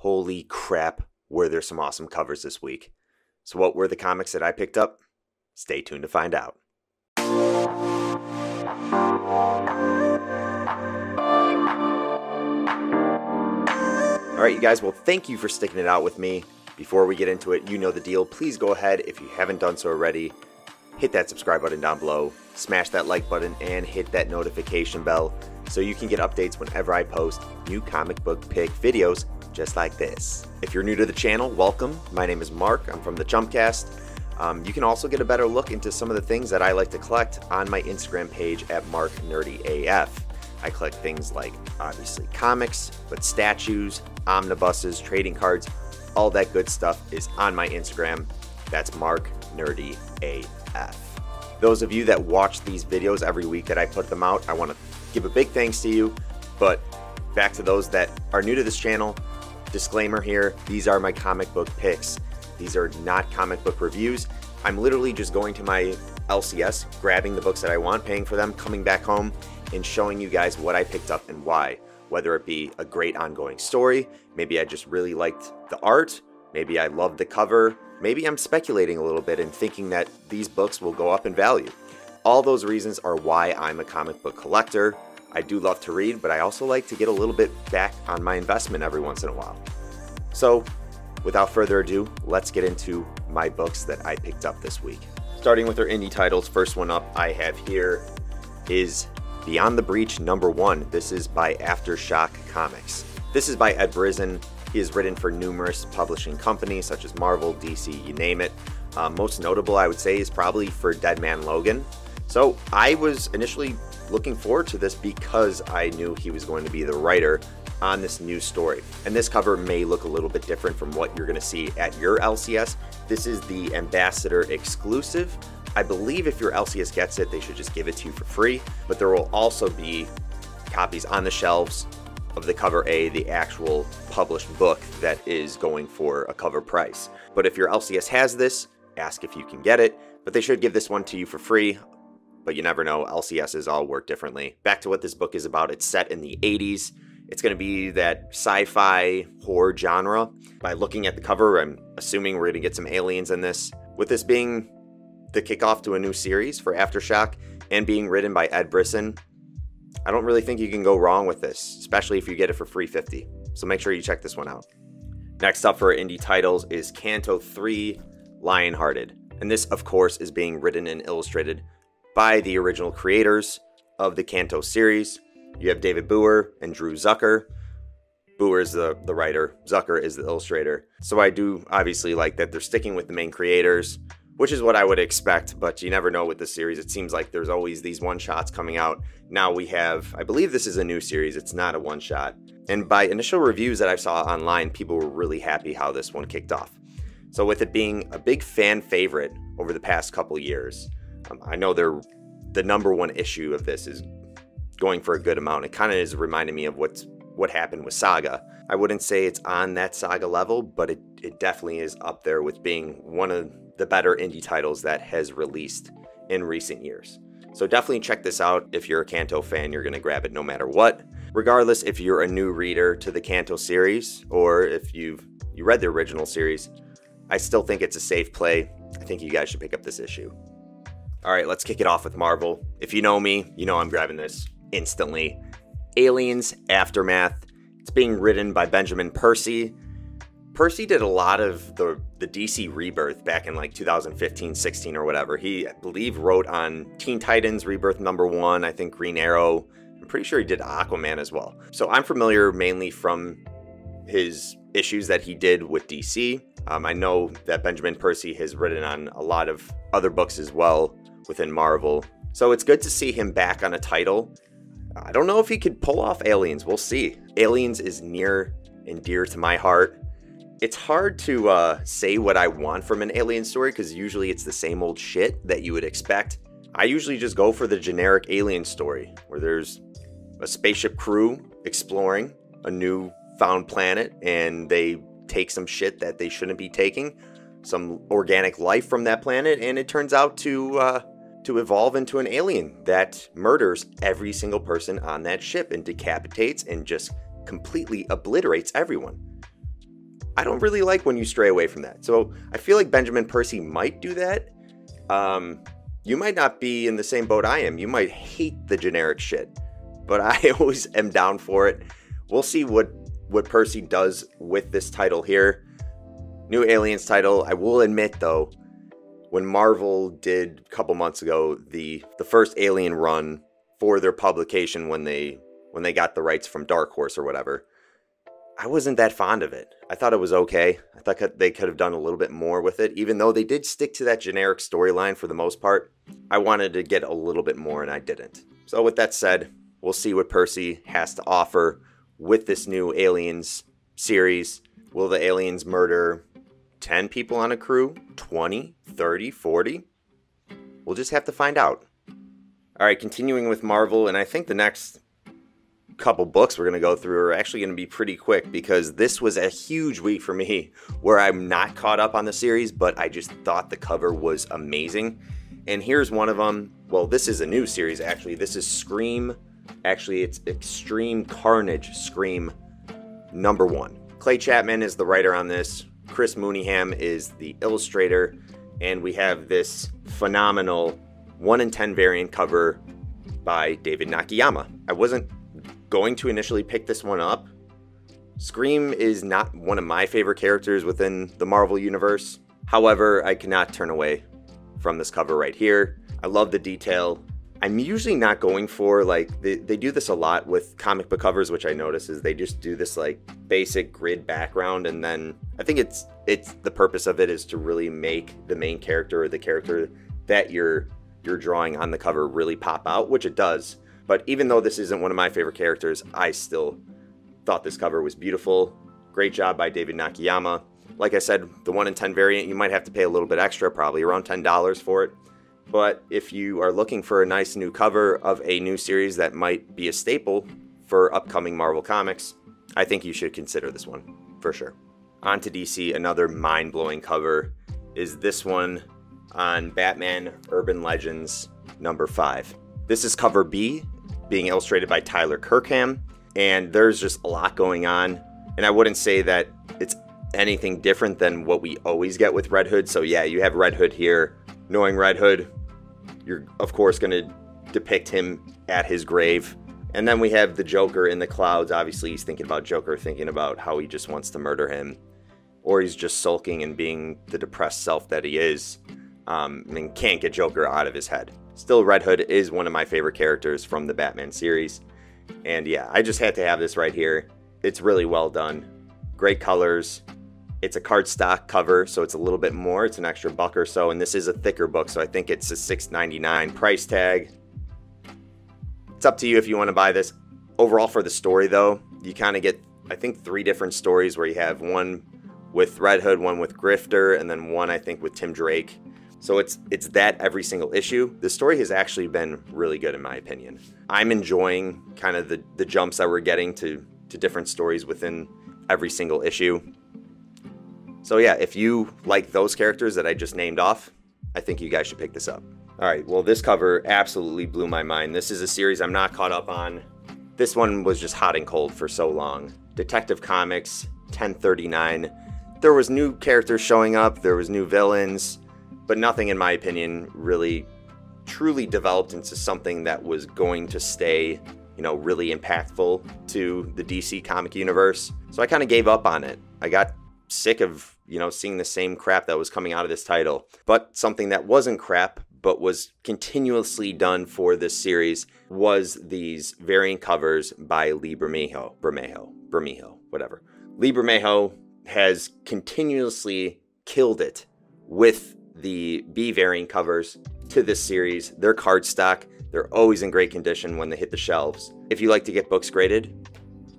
holy crap, were there some awesome covers this week. So what were the comics that I picked up? Stay tuned to find out. Alright you guys, well thank you for sticking it out with me. Before we get into it, you know the deal. Please go ahead, if you haven't done so already, hit that subscribe button down below, smash that like button, and hit that notification bell so you can get updates whenever I post new comic book pick videos just like this. If you're new to the channel, welcome. My name is Mark. I'm from the Jumpcast. You can also get a better look into some of the things that I like to collect on my Instagram page at MarkNerdyAF. I collect things like, obviously, comics, but statues, omnibuses, trading cards, all that good stuff is on my Instagram. That's MarkNerdyAF. Those of you that watch these videos every week that I put them out, I want to give a big thanks to you. But back to those that are new to this channel, disclaimer here, these are my comic book picks. These are not comic book reviews. I'm literally just going to my LCS, grabbing the books that I want, paying for them, coming back home, and showing you guys what I picked up and why. Whether it be a great ongoing story, maybe I just really liked the art, maybe I loved the cover, maybe I'm speculating a little bit and thinking that these books will go up in value. All those reasons are why I'm a comic book collector. I do love to read, but I also like to get a little bit back on my investment every once in a while. So, without further ado, let's get into my books that I picked up this week. Starting with our indie titles, first one up I have here is Beyond the Breach #1. This is by Aftershock Comics. This is by Ed Brisson. He has written for numerous publishing companies such as Marvel, DC, you name it. Most notable, I would say, is probably for Dead Man Logan. So I was initially looking forward to this because I knew he was going to be the writer on this new story. And this cover may look a little bit different from what you're going to see at your LCS. This is the Ambassador exclusive. I believe if your LCS gets it, they should just give it to you for free. But there will also be copies on the shelves of the cover A, the actual published book that is going for a cover price. But if your LCS has this, ask if you can get it. But they should give this one to you for free. But you never know, LCSs all work differently. Back to what this book is about, it's set in the 80s. It's going to be that sci-fi horror genre. By looking at the cover, I'm assuming we're going to get some aliens in this. With this being the kickoff to a new series for Aftershock and being written by Ed Brisson, I don't really think you can go wrong with this, especially if you get it for free $50. So make sure you check this one out. Next up for our indie titles is Canto 3 Lionhearted. And this, of course, is being written and illustrated by the original creators of the Canto series. You have David Booher and Drew Zucker. Booher is the writer, Zucker is the illustrator. So I do obviously like that they're sticking with the main creators, which is what I would expect, but you never know with this series. It seems like there's always these one-shots coming out. Now we have, I believe this is a new series, it's not a one-shot. And by initial reviews that I saw online, people were really happy how this one kicked off. So with it being a big fan favorite over the past couple years, I know the #1 issue of this is going for a good amount. It kind of is reminding me of what happened with Saga. I wouldn't say it's on that Saga level, but it definitely is up there with being one of the better indie titles that has released in recent years. So definitely check this out. If you're a Canto fan, you're going to grab it no matter what. Regardless if you're a new reader to the Canto series or if you read the original series, I still think it's a safe play. I think you guys should pick up this issue. All right, let's kick it off with Marvel. If you know me, you know I'm grabbing this instantly. Aliens Aftermath. It's being written by Benjamin Percy. Percy did a lot of the DC Rebirth back in like 2015, 16 or whatever. He, I believe, wrote on Teen Titans Rebirth #1, I think Green Arrow. I'm pretty sure he did Aquaman as well. So I'm familiar mainly from his issues that he did with DC. I know that Benjamin Percy has written on a lot of other books as well within Marvel. So it's good to see him back on a title. I don't know if he could pull off Aliens. We'll see. Aliens is near and dear to my heart. It's hard to say what I want from an Alien story because usually it's the same old shit that you would expect. I usually just go for the generic Alien story where there's a spaceship crew exploring a new found planet and they take some shit that they shouldn't be taking, some organic life from that planet, and it turns out to evolve into an alien that murders every single person on that ship and decapitates and just completely obliterates everyone. I don't really like when you stray away from that. So I feel like Benjamin Percy might do that. You might not be in the same boat I am. You might hate the generic shit, but I always am down for it. We'll see what Percy does with this title here. New Aliens title. I will admit, though, when Marvel did a couple months ago the first Alien run for their publication when they got the rights from Dark Horse or whatever, I wasn't that fond of it. I thought it was okay. I thought they could have done a little bit more with it, even though they did stick to that generic storyline for the most part. I wanted to get a little bit more, and I didn't. So with that said, we'll see what Percy has to offer with this new Aliens series. Will the aliens murder 10 people on a crew? 20? 30? 40? We'll just have to find out. All right, continuing with Marvel, and I think the next couple books we're going to go through are actually going to be pretty quick, because this was a huge week for me where I'm not caught up on the series, but I just thought the cover was amazing. And here's one of them. Well, this is a new series, actually. This is Scream. Actually, it's Extreme Carnage Scream #1. Clay Chapman is the writer on this. Chris Mooneyham is the illustrator. And we have this phenomenal 1 in 10 variant cover by David Nakayama. I wasn't going to initially pick this one up. Scream is not one of my favorite characters within the Marvel Universe. However, I cannot turn away from this cover right here. I love the detail. I'm usually not going for, like, they do this a lot with comic book covers, which I notice is they just do this like basic grid background, and then I think it's the purpose of it is to really make the main character or the character that you're drawing on the cover really pop out, which it does. But even though this isn't one of my favorite characters, I still thought this cover was beautiful. Great job by David Nakayama. Like I said, the 1 in 10 variant, you might have to pay a little bit extra, probably around $10 for it. But if you are looking for a nice new cover of a new series that might be a staple for upcoming Marvel Comics, I think you should consider this one, for sure. On to DC, another mind-blowing cover is this one on Batman Urban Legends #5. This is cover B, being illustrated by Tyler Kirkham, and there's just a lot going on, and I wouldn't say that it's anything different than what we always get with Red Hood. So yeah, you have Red Hood here. Knowing Red Hood, you're of course going to depict him at his grave. And then we have the Joker in the clouds. Obviously he's thinking about Joker, thinking about how he just wants to murder him, or he's just sulking and being the depressed self that he is, and can't get Joker out of his head. Still, Red Hood is one of my favorite characters from the Batman series. And yeah, I just had to have this right here. It's really well done. Great colors. It's a cardstock cover, so it's a little bit more. It's an extra $1 or so, and this is a thicker book, so I think it's a $6.99 price tag. It's up to you if you want to buy this. Overall, for the story, though, you kind of get, I think, 3 different stories where you have one with Red Hood, one with Grifter, and then one, I think, with Tim Drake. So it's that every single issue. The story has actually been really good in my opinion. I'm enjoying kind of the jumps that we're getting to different stories within every single issue. So yeah, if you like those characters that I just named off, I think you guys should pick this up. All right, well, this cover absolutely blew my mind. This is a series I'm not caught up on. This one was just hot and cold for so long. Detective Comics 1039. There was new characters showing up, there was new villains, but nothing, in my opinion, really truly developed into something that was going to stay, really impactful to the DC comic universe. So I kind of gave up on it. I got sick of, seeing the same crap that was coming out of this title. But something that wasn't crap, but was continuously done for this series, was these variant covers by Lee Bermejo, whatever. Lee Bermejo has continuously killed it with the B variant covers to this series. They're cardstock. They're always in great condition when they hit the shelves. If you like to get books graded,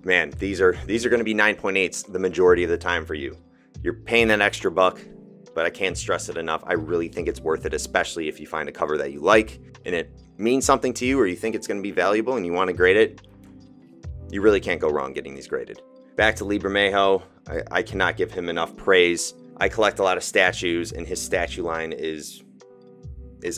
man, these are going to be 9.8s the majority of the time for you. You're paying that extra $1, but I can't stress it enough. I really think it's worth it, especially if you find a cover that you like and it means something to you, or you think it's going to be valuable and you want to grade it. You really can't go wrong getting these graded. Back to Lee Bermejo. I cannot give him enough praise. I collect a lot of statues, and his statue line is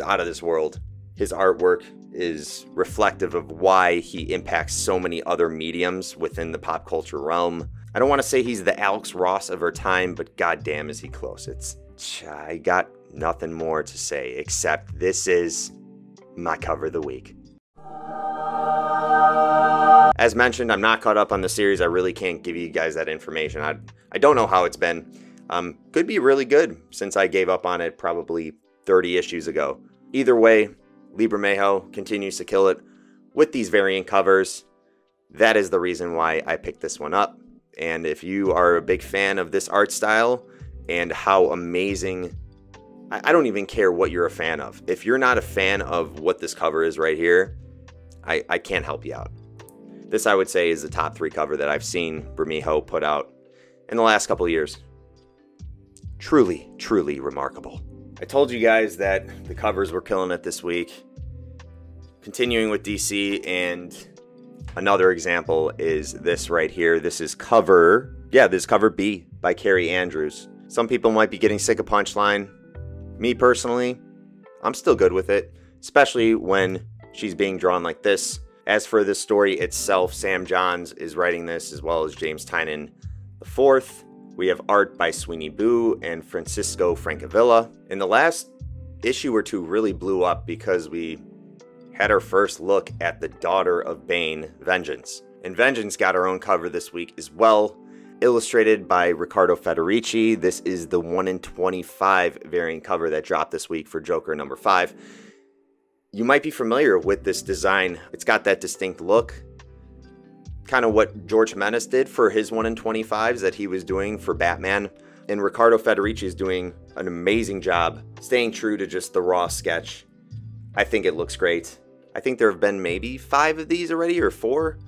out of this world. His artwork is reflective of why he impacts so many other mediums within the pop culture realm. I don't want to say he's the Alex Ross of our time, but goddamn is he close. I got nothing more to say except this is my cover of the week. As mentioned, I'm not caught up on the series. I really can't give you guys that information. I don't know how it's been. Could be really good since I gave up on it probably 30 issues ago. Either way, Lee Bermejo continues to kill it with these variant covers. That is the reason why I picked this one up. And if you are a big fan of this art style and how amazing, I don't even care what you're a fan of. If you're not a fan of what this cover is right here, I can't help you out. This, I would say, is the top 3 cover that I've seen Bermejo put out in the last couple of years. Truly, truly remarkable. I told you guys that the covers were killing it this week. Continuing with DC, and another example is this right here. This is cover B by Carrie Andrews. Some people might be getting sick of Punchline. Me personally, I'm still good with it, especially when she's being drawn like this. As for the story itself, Sam Johns is writing this, as well as James Tynion IV. We have art by Sweeney Boo and Francisco Francavilla. And the last issue or two really blew up because we had our first look at the daughter of Bane, Vengeance. And Vengeance got her own cover this week as well, illustrated by Riccardo Federici. This is the 1/25 variant cover that dropped this week for Joker number 5. You might be familiar with this design. It's got that distinct look. Kind of what George Menace did for his 1/25s that he was doing for Batman. And Riccardo Federici is doing an amazing job staying true to just the raw sketch. I think it looks great. I think there have been maybe 5 of these already, or 4.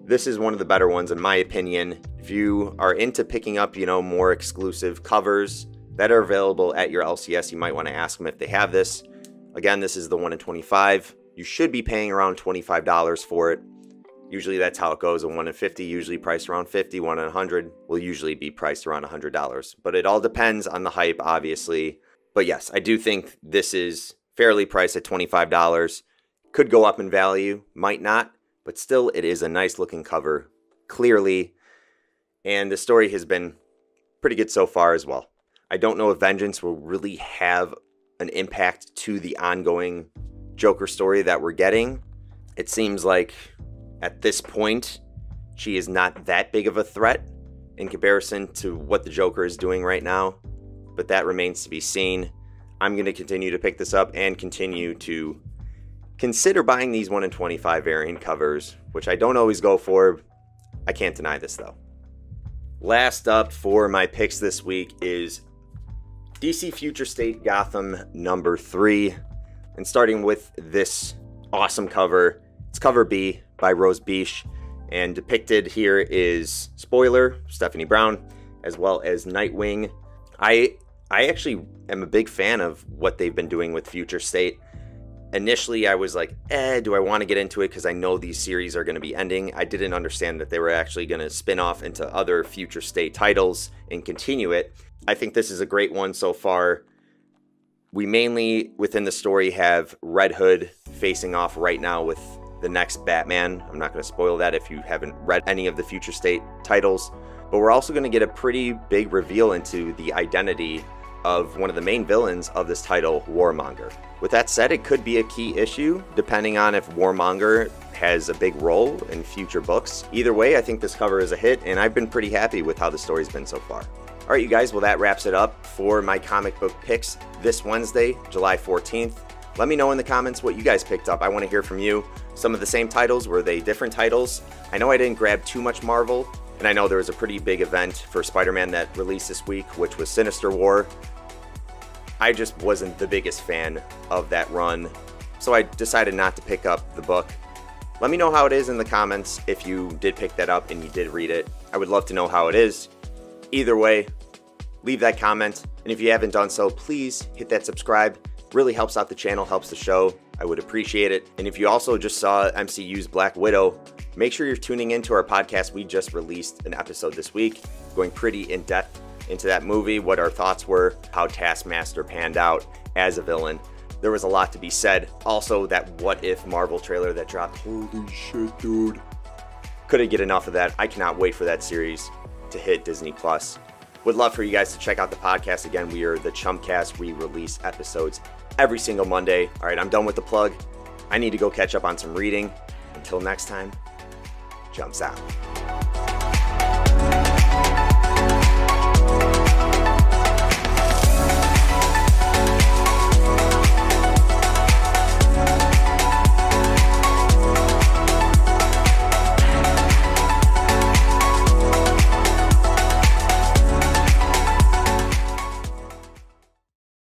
This is one of the better ones in my opinion. If you are into picking up, more exclusive covers that are available at your LCS, you might want to ask them if they have this. Again, this is the 1/25. You should be paying around $25 for it. Usually that's how it goes. A 1/50 usually priced around $50. 1/100 will usually be priced around $100. But it all depends on the hype, obviously. But yes, I do think this is fairly priced at $25. Could go up in value, might not. But still, it is a nice looking cover, clearly. And the story has been pretty good so far as well. I don't know if Vengeance will really have an impact to the ongoing Joker story that we're getting. It seems like at this point, she is not that big of a threat in comparison to what the Joker is doing right now, but that remains to be seen. I'm going to continue to pick this up and continue to consider buying these 1/25 variant covers, which I don't always go for. I can't deny this though. Last up for my picks this week is DC Future State Gotham number 3. And starting with this awesome cover, it's cover B by Rose Beach. And depicted here is, spoiler, Stephanie Brown, as well as Nightwing. I actually am a big fan of what they've been doing with Future State. Initially, I was like, do I want to get into it because I know these series are going to be ending. I didn't understand that they were actually going to spin off into other Future State titles and continue it. I think this is a great one so far. We mainly, within the story, have Red Hood facing off right now with the next Batman. I'm not going to spoil that if you haven't read any of the Future State titles. But we're also going to get a pretty big reveal into the identity of one of the main villains of this title, Warmonger. With that said, it could be a key issue, depending on if Warmonger has a big role in future books. Either way, I think this cover is a hit, and I've been pretty happy with how the story's been so far. All right, you guys, well, that wraps it up for my comic book picks this Wednesday, July 14th. Let me know in the comments what you guys picked up. I want to hear from you. Some of the same titles, were they different titles? I know I didn't grab too much Marvel, and I know there was a pretty big event for Spider-Man that released this week, which was Sinister War. I just wasn't the biggest fan of that run, so I decided not to pick up the book. Let me know how it is in the comments if you did pick that up and you did read it. I would love to know how it is. Either way, leave that comment, and if you haven't done so, please hit that subscribe. Really helps out the channel, helps the show. I would appreciate it. And if you also just saw MCU's Black Widow, make sure you're tuning into our podcast. We just released an episode this week, going pretty in depth into that movie, what our thoughts were, how Taskmaster panned out as a villain. There was a lot to be said. Also, that What If Marvel trailer that dropped. Holy shit, dude. Couldn't get enough of that. I cannot wait for that series. to hit Disney Plus. Would love for you guys to check out the podcast. Again, we are the Chumpcast. We release episodes every single Monday. All right, I'm done with the plug. I need to go catch up on some reading. Until next time, Chumps out.